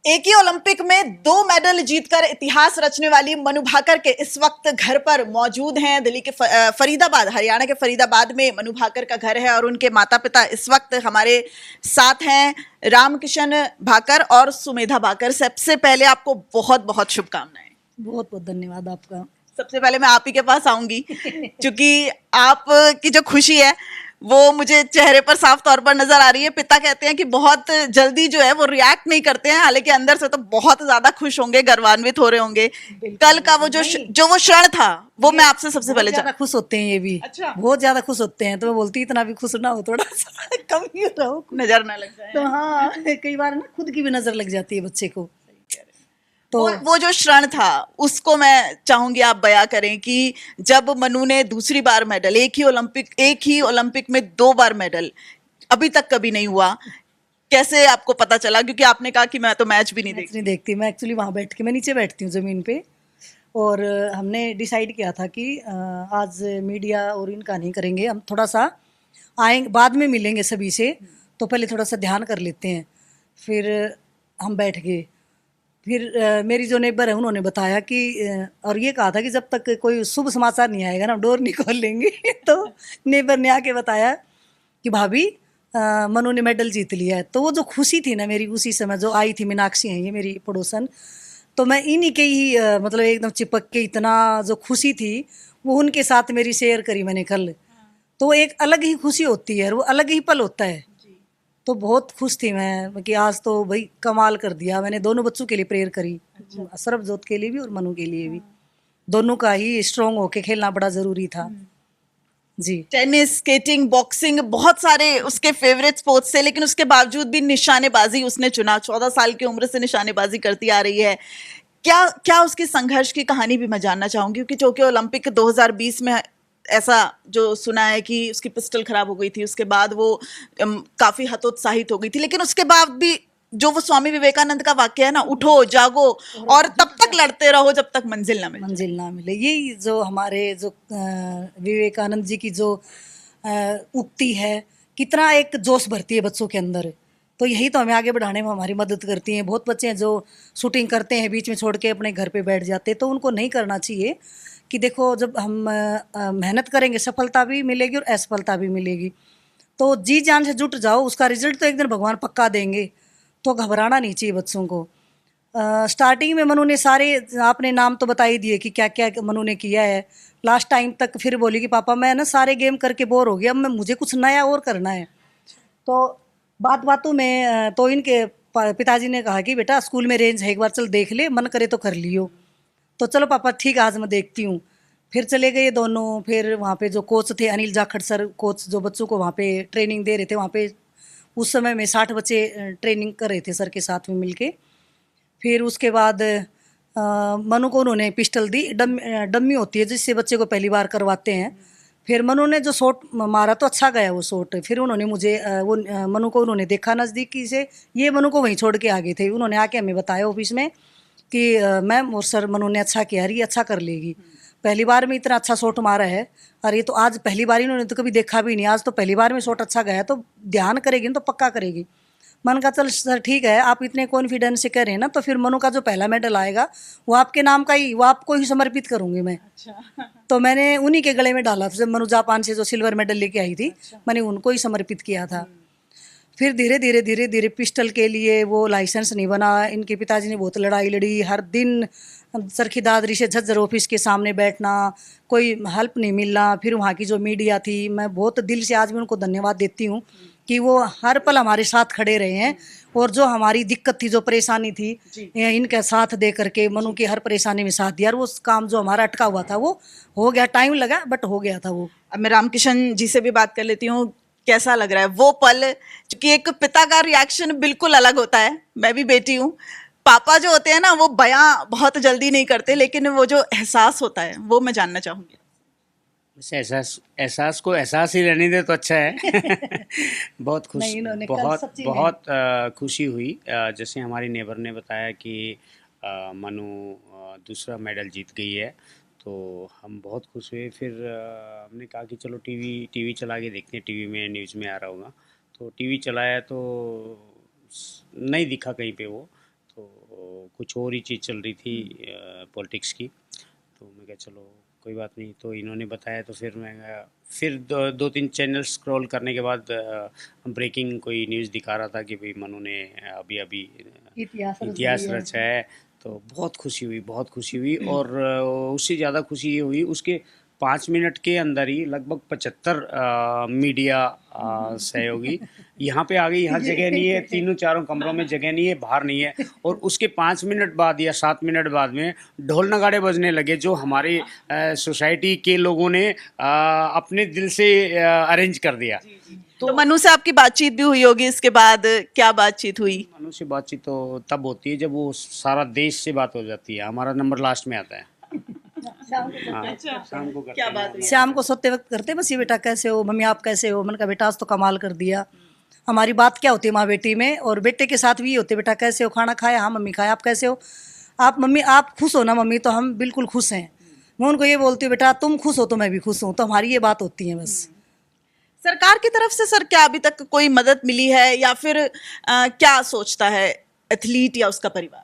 एक ही ओलंपिक में 2 मेडल जीतकर इतिहास रचने वाली मनु भाकर के इस वक्त घर पर मौजूद हैं। दिल्ली के फरीदाबाद, हरियाणा के फरीदाबाद में मनु भाकर का घर है और उनके माता पिता इस वक्त हमारे साथ हैं, रामकिशन भाकर और सुमेधा भाकर। सबसे पहले आपको बहुत बहुत शुभकामनाएं। बहुत बहुत धन्यवाद आपका। सबसे पहले मैं आप ही के पास आऊंगी क्योंकि आप की जो खुशी है वो मुझे चेहरे पर साफ तौर पर नजर आ रही है। पिता कहते हैं कि बहुत जल्दी जो है वो रिएक्ट नहीं करते हैं, हालांकि अंदर से तो बहुत ज्यादा खुश होंगे, गर्वान्वित हो रहे होंगे। कल का वो जो वो क्षण था वो मैं आपसे सबसे पहले ज्यादा खुश होते हैं ये भी। अच्छा, बहुत ज्यादा खुश होते हैं। तो मैं बोलती इतना भी खुश ना हो, थोड़ा सा कम ही रहो, नजर ना लग जाए। तो हाँ, कई बार ना खुद की भी नजर लग जाती है बच्चे को। तो वो जो क्षण था उसको मैं चाहूंगी आप बयां करें कि जब मनु ने दूसरी बार मेडल, एक ही ओलंपिक में 2 बार मेडल, अभी तक कभी नहीं हुआ, कैसे आपको पता चला? क्योंकि आपने कहा कि मैं तो मैच भी नहीं देखती। मैं एक्चुअली वहां बैठ के, मैं नीचे बैठती हूँ जमीन पे, और हमने डिसाइड किया था कि आज मीडिया और इनका नहीं करेंगे, हम थोड़ा सा आएंगे, बाद में मिलेंगे सभी से, तो पहले थोड़ा सा ध्यान कर लेते हैं। फिर हम बैठ गए। फिर मेरी जो नेबर है उन्होंने बताया कि और ये कहा था कि जब तक कोई शुभ समाचार नहीं आएगा ना डोर नहीं खोल लेंगे तो नेबर ने आके बताया कि भाभी मनु ने मेडल जीत लिया है। तो वो जो खुशी थी ना मेरी, उसी समय जो आई थी, मीनाक्षी हैं ये मेरी पड़ोसन, तो मैं इन्हीं के ही मतलब एकदम चिपक के, इतना जो खुशी थी वो उनके साथ मेरी शेयर करी मैंने कल। तो एक अलग ही खुशी होती है, वो अलग ही पल होता है। तो बहुत खुश थी मैं कि आज तो भाई कमाल कर दिया। मैंने दोनों बच्चों के लिए प्रेयर करी, सरबजोत के लिए भी और मनु के लिए भी। दोनों का ही स्ट्रांग होके खेलना बड़ा जरूरी था जी। टेनिस, स्केटिंग, बॉक्सिंग, बहुत सारे उसके फेवरेट स्पोर्ट्स थे, लेकिन उसके बावजूद भी निशानेबाजी उसने चुना। 14 साल की उम्र से निशानेबाजी करती आ रही है। क्या क्या उसकी संघर्ष की कहानी भी मैं जानना चाहूंगी, क्योंकि टोक्यो ओलंपिक 2020 में ऐसा जो सुना है कि उसकी पिस्टल खराब हो गई थी, उसके बाद वो काफी हतोत्साहित हो गई थी, लेकिन उसके बाद भी जो वो स्वामी विवेकानंद का वाक्य है ना, उठो जागो और तब तक लड़ते रहो जब तक मंजिल ना मिले। यही जो हमारे जो विवेकानंद जी की जो उक्ति है, कितना एक जोश भरती है बच्चों के अंदर। तो यही तो हमें आगे बढ़ाने में हमारी मदद करती हैं। बहुत बच्चे हैं जो शूटिंग करते हैं, बीच में छोड़ के अपने घर पे बैठ जाते हैं, तो उनको नहीं करना चाहिए। कि देखो, जब हम मेहनत करेंगे सफलता भी मिलेगी और असफलता भी मिलेगी। तो जी जान से जुट जाओ, उसका रिजल्ट तो एक दिन भगवान पक्का देंगे। तो घबराना नहीं चाहिए बच्चों को। स्टार्टिंग में मनु ने सारे, आपने नाम तो बता ही दिए कि क्या क्या मनु ने किया है। लास्ट टाइम तक फिर बोली कि पापा मैं ना सारे गेम करके बोर हो गया, अब मैं मुझे कुछ नया और करना है। तो बातों में तो इनके पिताजी ने कहा कि बेटा स्कूल में रेंज है, एक बार चल देख ले, मन करे तो कर लियो। तो चलो पापा ठीक है, आज मैं देखती हूँ। फिर चले गए दोनों। फिर वहाँ पे जो कोच थे अनिल जाखड़ सर, कोच जो बच्चों को वहाँ पे ट्रेनिंग दे रहे थे, वहाँ पे उस समय में 60 बच्चे ट्रेनिंग कर रहे थे सर के साथ में मिलके। फिर उसके बाद मनु को उन्होंने पिस्टल दी, डम्मी होती है जिससे बच्चे को पहली बार करवाते हैं। फिर मनु ने जो शॉट मारा तो अच्छा गया वो शॉट। फिर उन्होंने मुझे मनु को उन्होंने देखा नज़दीकी से, ये मनु को वहीं छोड़ के आ गए थे। उन्होंने आके हमें बताया ऑफिस में कि मैम और सर, मनु ने अच्छा किया, ये अच्छा कर लेगी, पहली बार में इतना अच्छा शॉट मारा है। और ये तो आज पहली बार, इन्होंने तो कभी देखा भी नहीं, आज तो पहली बार में शॉट अच्छा गया, तो ध्यान करेगी ना तो पक्का करेगी। मन का चल सर ठीक है, आप इतने कॉन्फिडेंस से कह रहे हैं ना, तो फिर मनु का जो पहला मेडल आएगा वो आपके नाम का ही, वो आपको ही समर्पित करूंगी मैं। अच्छा। तो मैंने उन्हीं के गले में डाला था, जब मनु जापान से जो सिल्वर मेडल लेके आई थी। अच्छा। मैंने उनको ही समर्पित किया था। फिर धीरे धीरे पिस्टल के लिए वो लाइसेंस नहीं बना। इनके पिताजी ने बहुत लड़ाई लड़ी, हर दिन चरखी दादरी से झज्जर ऑफिस के सामने बैठना, कोई हेल्प नहीं मिलना। फिर वहाँ की जो मीडिया थी, मैं बहुत दिल से आज भी उनको धन्यवाद देती हूँ कि वो हर पल हमारे साथ खड़े रहे हैं। और जो हमारी दिक्कत थी, जो परेशानी थी, इनका साथ दे करके मनु की हर परेशानी में साथ दिया, और वो काम जो हमारा अटका हुआ था वो हो गया। टाइम लगा बट हो गया था वो। अब मैं रामकिशन जी से भी बात कर लेती हूँ, कैसा लग रहा है वो पल? क्योंकि एक पिता का रिएक्शन बिल्कुल अलग होता है। मैं भी बेटी हूँ, पापा जो होते हैं ना वो बयां बहुत जल्दी नहीं करते, लेकिन वो जो एहसास होता है वो मैं जानना चाहूंगी। वैसे एहसास एहसास को एहसास ही रहने दे तो अच्छा है। बहुत खुश, बहुत बहुत खुशी हुई। जैसे हमारी नेबर ने बताया कि मनु दूसरा मेडल जीत गई है, तो हम बहुत खुश हुए। फिर हमने कहा कि चलो टीवी चला के देखते हैं, टीवी में न्यूज़ में आ रहा होगा। तो टीवी चलाया तो नहीं दिखा कहीं पे वो। तो कुछ और ही चीज़ चल रही थी पॉलिटिक्स की। तो मैं कहा चलो कोई बात नहीं, तो इन्होंने बताया तो फिर मैं फिर दो तीन चैनल स्क्रॉल करने के बाद ब्रेकिंग कोई न्यूज़ दिखा रहा था कि भाई मनु ने अभी अभी इतिहास रचा है। तो बहुत खुशी हुई, बहुत खुशी हुई। और उससे ज़्यादा खुशी ये हुई उसके 5 मिनट के अंदर ही लगभग 75 मीडिया सहयोगी यहाँ पे आ गई। यहाँ जगह नहीं है, तीनों चारों कमरों में जगह नहीं है, बाहर नहीं है। और उसके 5 मिनट बाद या 7 मिनट बाद में ढोल नगाड़े बजने लगे, जो हमारे सोसाइटी के लोगों ने अपने दिल से अरेंज कर दिया। तो मनु से आपकी बातचीत भी हुई होगी इसके बाद, क्या बातचीत हुई? मनु से बातचीत तो तब होती है जब वो सारा देश से बात हो जाती है। हमारा नंबर लास्ट में आता है। हाँ, शाम को क्या बात हुई? शाम को सोते वक्त करते बस, ये बेटा कैसे हो, मम्मी आप कैसे हो। मैंने कहा बेटा आज तो कमाल कर दिया। हमारी बात क्या होती है माँ बेटी में, और बेटे के साथ भी ये होते, बेटा कैसे हो, खाना खाया, हाँ मम्मी खाया, आप कैसे हो, आप मम्मी आप खुश हो ना मम्मी, तो हम बिल्कुल खुश हैं। मैं उनको ये बोलती हूँ बेटा तुम खुश हो तो मैं भी खुश हूँ, तो हमारी ये बात होती है बस। सरकार की तरफ से सर क्या अभी तक कोई मदद मिली है, या फिर क्या सोचता है एथलीट या उसका परिवार?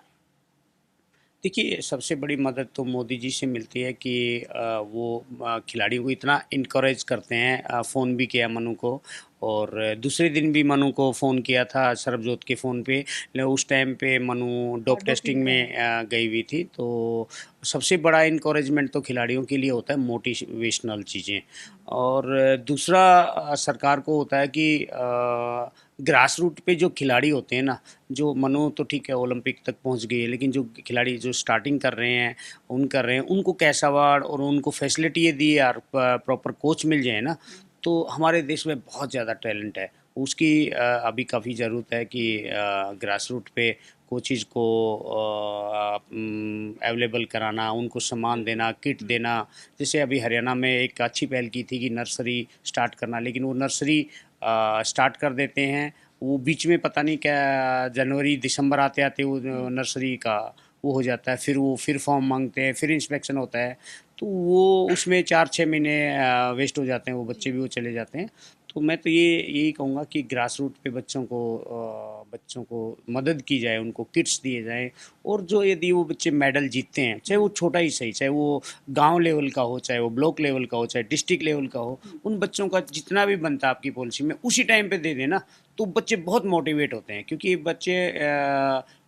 देखिए, सबसे बड़ी मदद तो मोदी जी से मिलती है कि वो खिलाड़ियों को इतना इनकरेज करते हैं। फ़ोन भी किया मनु को, और दूसरे दिन भी मनु को फ़ोन किया था सरबजोत के फ़ोन पे। उस टाइम पे मनु डोप टेस्टिंग में गई हुई थी। तो सबसे बड़ा इनकरेजमेंट तो खिलाड़ियों के लिए होता है मोटिवेशनल चीज़ें। और दूसरा सरकार को होता है कि ग्रास रूट पे जो खिलाड़ी होते हैं ना, जो मनु तो ठीक है ओलंपिक तक पहुंच गई है, लेकिन जो खिलाड़ी जो स्टार्टिंग कर रहे हैं उनको कैश अवार्ड और उनको फैसिलिटी ये दी यार, प्रॉपर कोच मिल जाए ना, तो हमारे देश में बहुत ज़्यादा टैलेंट है। उसकी अभी काफ़ी ज़रूरत है कि ग्रास रूट पे कोचिज़ को अवेलेबल कराना, उनको सामान देना, किट देना। जैसे अभी हरियाणा में एक अच्छी पहल की थी कि नर्सरी स्टार्ट करना, लेकिन वो नर्सरी स्टार्ट कर देते हैं, वो बीच में पता नहीं क्या जनवरी दिसंबर आते आते वो नर्सरी का वो हो जाता है, फिर वो फिर फॉर्म मांगते हैं, फिर इंस्पेक्शन होता है, तो वो उसमें 4-6 महीने वेस्ट हो जाते हैं, वो बच्चे भी वो चले जाते हैं। तो मैं तो यही कहूँगा कि ग्रास रूट पे बच्चों को मदद की जाए, उनको किट्स दिए जाएं। और जो यदि वो बच्चे मेडल जीतते हैं, चाहे वो छोटा ही सही, चाहे वो गांव लेवल का हो, चाहे वो ब्लॉक लेवल का हो, चाहे डिस्ट्रिक्ट लेवल का हो, उन बच्चों का जितना भी बनता है आपकी पॉलिसी में उसी टाइम पे दे देना, तो बच्चे बहुत मोटिवेट होते हैं। क्योंकि बच्चे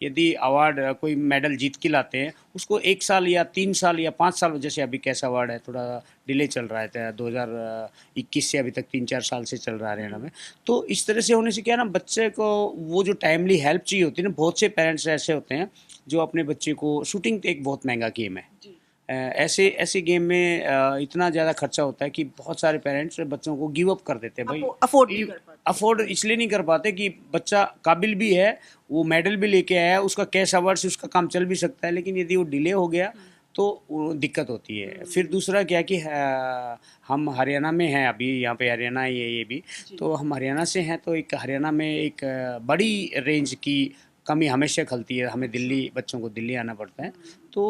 यदि अवार्ड कोई मेडल जीत के लाते हैं, उसको 1 साल या 3 साल या 5 साल, जैसे अभी कैसा अवार्ड है थोड़ा डिले चल रहा है, 2021 से अभी तक 3-4 साल से चल रहा है हरियाणा में। तो इस तरह से होने से क्या ना, बच्चे को वो जो टाइमली हेल्प चाहिए होती है ना, बहुत से पेरेंट्स ऐसे होते हैं जो अपने बच्चे को, शूटिंग तो एक बहुत महंगा गेम है, ऐसे गेम में इतना ज़्यादा खर्चा होता है कि बहुत सारे पेरेंट्स बच्चों को गिव अप कर देते हैं। भाई अफोर्ड इसलिए नहीं कर पाते कि बच्चा काबिल भी है, वो मेडल भी लेके आया है, उसका कैश अवार्ड से उसका काम चल भी सकता है, लेकिन यदि वो डिले हो गया तो दिक्कत होती है। फिर दूसरा क्या कि हम हरियाणा में हैं, अभी यहाँ पे हरियाणा है ये भी, तो हम हरियाणा से हैं, तो एक हरियाणा में एक बड़ी रेंज की कमी हमेशा खलती है, हमें बच्चों को दिल्ली आना पड़ता है। तो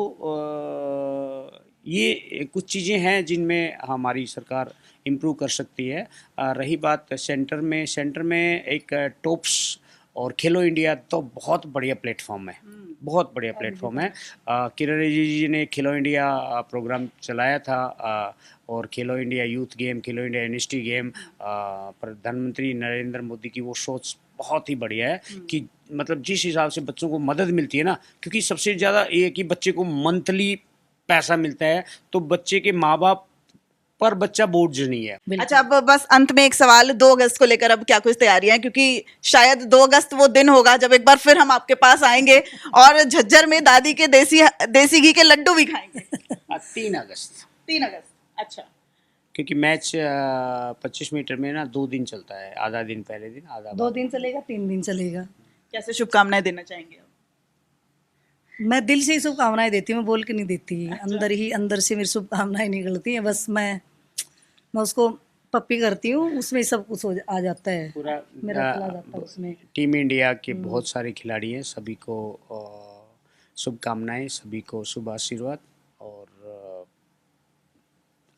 ये कुछ चीज़ें हैं जिनमें हमारी सरकार इम्प्रूव कर सकती है। रही बात सेंटर में एक टॉप्स और खेलो इंडिया तो बहुत बढ़िया प्लेटफॉर्म है, बहुत बढ़िया प्लेटफॉर्म है। किरण रिजिजू जी ने खेलो इंडिया प्रोग्राम चलाया था, और खेलो इंडिया यूथ गेम, खेलो इंडिया यूनिवर्सिटी गेम, प्रधानमंत्री नरेंद्र मोदी की वो सोच बहुत ही बढ़िया है कि मतलब जिस हिसाब से बच्चों को मदद मिलती है ना, क्योंकि सबसे ज़्यादा ये है कि बच्चे को मंथली पैसा मिलता है, तो बच्चे के माँ बाप पर बच्चा बोझ नहीं है। अच्छा, अब बस अंत में एक सवाल, 2 अगस्त को लेकर अब क्या कुछ तैयारियां हैं? क्योंकि शायद 2 अगस्त वो दिन होगा जब एक बार फिर हम आपके पास आएंगे और झज्जर में दादी के देसी घी के लड्डू भी खाएंगे। 3 अगस्त। 3 अगस्त, अच्छा। क्योंकि मैच 25 मीटर में ना 2 दिन चलता है, आधा दिन पहले दिन, आधा 2 दिन चलेगा, 3 दिन चलेगा। कैसे शुभकामनाएं देना चाहेंगे? मैं दिल से ही शुभकामनाएं देती हूँ, मैं बोल के नहीं देती। अंदर से मेरी शुभकामनाएं निकलती हैं, बस मैं उसको पप्पी करती हूँ, उसमें सब कुछ आ जाता है, पूरा मेरा चला जाता है उसमें। टीम इंडिया के बहुत सारे खिलाड़ी हैं, सभी को शुभकामनाएं, सभी को शुभ आशीर्वाद, और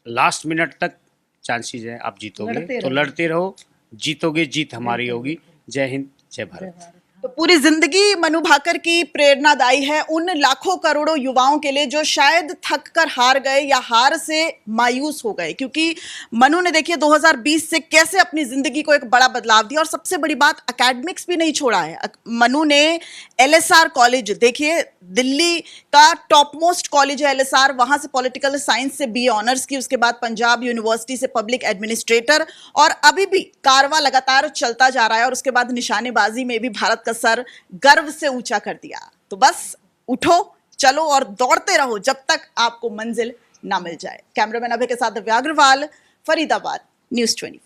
लास्ट मिनट तक चांसेस है आप जीतोगे, तो लड़ते रहो, जीतोगे, जीत हमारी होगी। जय हिंद, जय भारत। तो पूरी जिंदगी मनु भाकर की प्रेरणादायी है उन लाखों करोड़ों युवाओं के लिए जो शायद थक कर हार गए या हार से मायूस हो गए, क्योंकि मनु ने देखिए 2020 से कैसे अपनी जिंदगी को एक बड़ा बदलाव दिया। और सबसे बड़ी बात, एकेडमिक्स भी नहीं छोड़ा है। मनु ने LSR कॉलेज, देखिए दिल्ली का टॉप मोस्ट कॉलेज है LSR, वहां से पॉलिटिकल साइंस से BA ऑनर्स की, उसके बाद पंजाब यूनिवर्सिटी से पब्लिक एडमिनिस्ट्रेटर, और अभी भी कारवां लगातार चलता जा रहा है। और उसके बाद निशानेबाजी में भी भारत का सर गर्व से ऊंचा कर दिया। तो बस उठो, चलो और दौड़ते रहो जब तक आपको मंजिल ना मिल जाए। कैमरामैन अभय के साथ दिव्या अग्रवाल, फरीदाबाद, News 24।